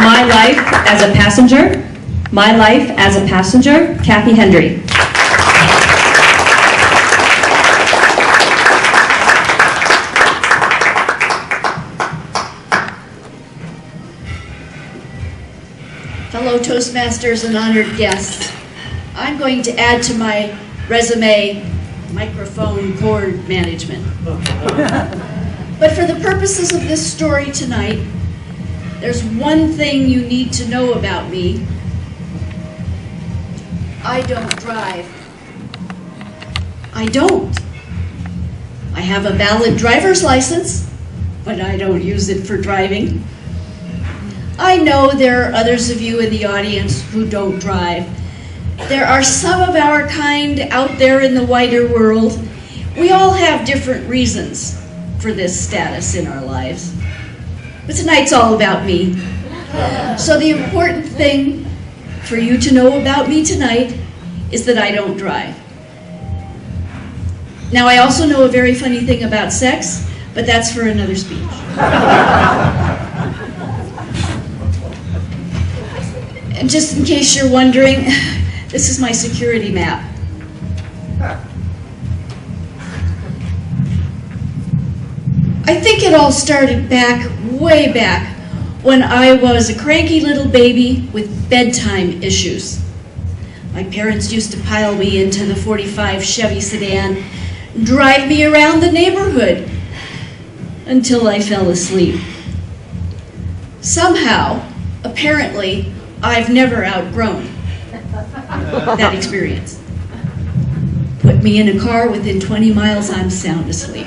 My life as a passenger. My life as a passenger, Kathy Hendry. Fellow Toastmasters and honored guests, I'm going to add to my resume microphone cord management. But for the purposes of this story tonight, there's one thing you need to know about me. I don't drive. I don't. I have a valid driver's license, but I don't use it for driving. I know there are others of you in the audience who don't drive. There are some of our kind out there in the wider world. We all have different reasons for this status in our lives. But tonight's all about me. So the important thing for you to know about me tonight is that I don't drive. Now, I also know a very funny thing about sex, but that's for another speech. And just in case you're wondering, this is my security map. I think it all started way back, when I was a cranky little baby with bedtime issues. My parents used to pile me into the '45 Chevy sedan, drive me around the neighborhood until I fell asleep. Somehow, apparently, I've never outgrown that experience. Put me in a car, within 20 miles, I'm sound asleep.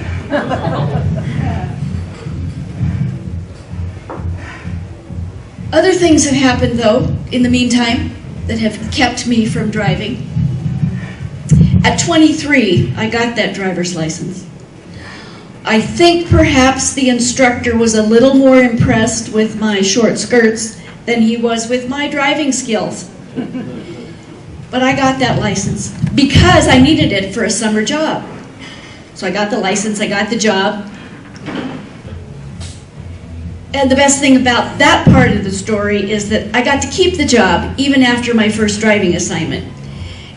Other things have happened, though, in the meantime, that have kept me from driving. At 23, I got that driver's license. I think perhaps the instructor was a little more impressed with my short skirts than he was with my driving skills. But I got that license because I needed it for a summer job. So I got the license, I got the job. And the best thing about that part of the story is that I got to keep the job even after my first driving assignment.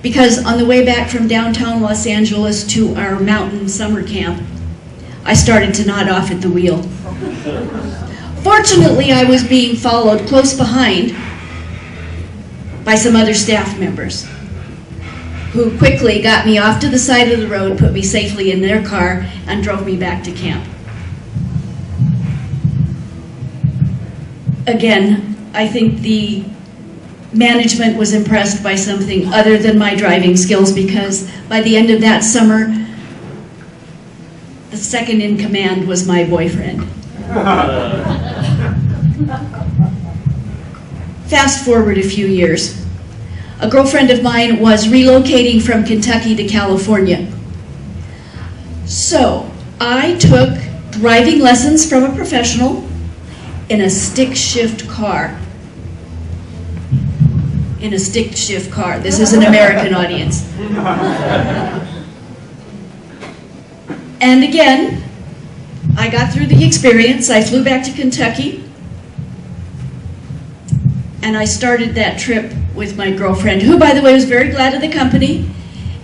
Because on the way back from downtown Los Angeles to our mountain summer camp, I started to nod off at the wheel. Fortunately, I was being followed close behind by some other staff members who quickly got me off to the side of the road, put me safely in their car, and drove me back to camp. Again, I think the management was impressed by something other than my driving skills, because by the end of that summer, the second in command was my boyfriend. Fast forward a few years. A girlfriend of mine was relocating from Kentucky to California. So I took driving lessons from a professional in a stick shift car. In a stick shift car. This is an American audience. And again, I got through the experience. I flew back to Kentucky, and I started that trip with my girlfriend, who, by the way, was very glad of the company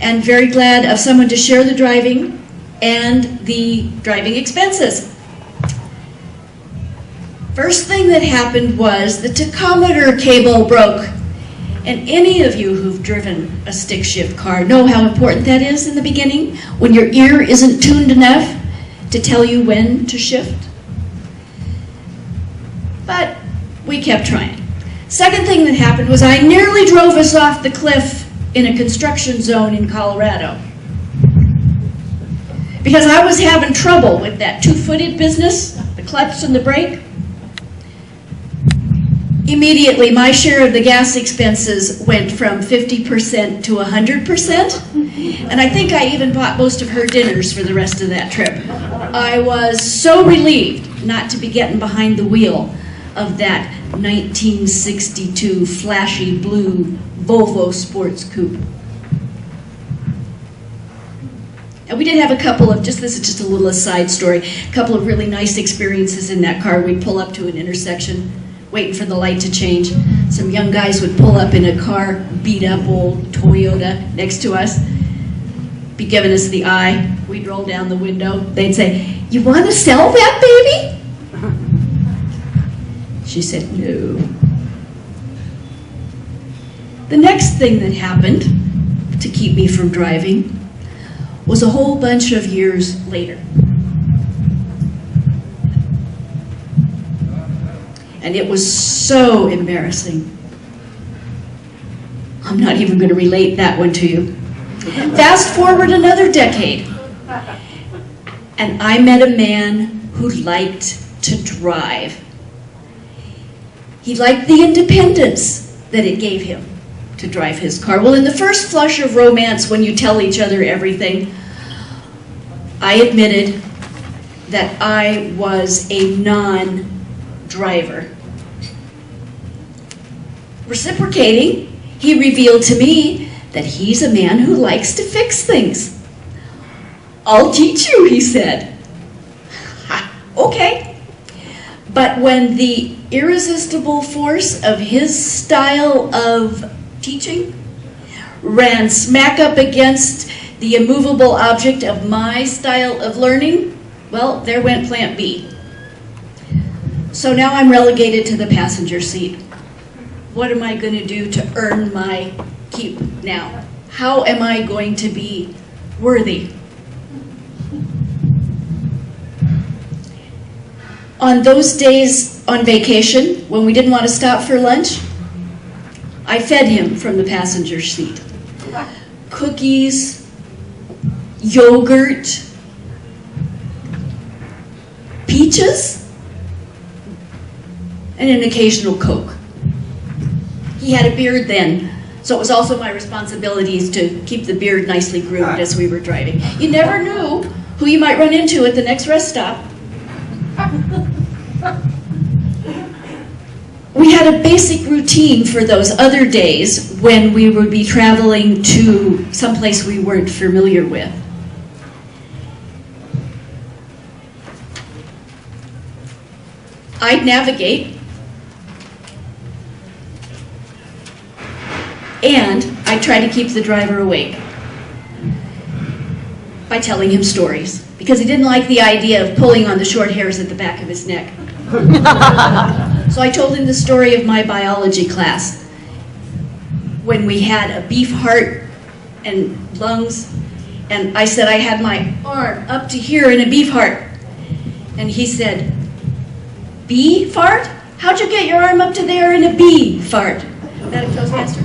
and very glad of someone to share the driving and the driving expenses. First thing that happened was the tachometer cable broke. And any of you who've driven a stick shift car know how important that is in the beginning, when your ear isn't tuned enough to tell you when to shift. But we kept trying. Second thing that happened was I nearly drove us off the cliff in a construction zone in Colorado, because I was having trouble with that two-footed business, the clutch and the brake. Immediately, my share of the gas expenses went from 50% to 100%, and I think I even bought most of her dinners for the rest of that trip. I was so relieved not to be getting behind the wheel of that 1962 flashy blue Volvo sports coupe. And we did have a couple of, this is just a little aside story, a couple of really nice experiences in that car. We'd pull up to an intersection waiting for the light to change. Some young guys would pull up in a car, beat up old Toyota next to us, be giving us the eye. We'd roll down the window. They'd say, "You want to sell that baby?" She said, "No." The next thing that happened to keep me from driving was a whole bunch of years later. And it was so embarrassing. I'm not even going to relate that one to you. Fast forward another decade, and I met a man who liked to drive. He liked the independence that it gave him to drive his car. Well, in the first flush of romance, when you tell each other everything, I admitted that I was a non-driver. Reciprocating, he revealed to me that he's a man who likes to fix things. "I'll teach you," he said. Okay. But when the irresistible force of his style of teaching ran smack up against the immovable object of my style of learning, well, there went Plant B. So now I'm relegated to the passenger seat. What am I going to do to earn my keep now? How am I going to be worthy? On those days on vacation, when we didn't want to stop for lunch, I fed him from the passenger seat. Cookies, yogurt, peaches, and an occasional Coke. He had a beard then, so it was also my responsibilities to keep the beard nicely groomed as we were driving. You never knew who you might run into at the next rest stop. We had a basic routine for those other days when we would be traveling to someplace we weren't familiar with. I'd navigate, and I'd try to keep the driver awake by telling him stories, because he didn't like the idea of pulling on the short hairs at the back of his neck. So I told him the story of my biology class, when we had a beef heart and lungs, and I said I had my arm up to here in a beef heart. And he said, "Bee fart? How'd you get your arm up to there in a bee fart?" Is that a Toastmaster?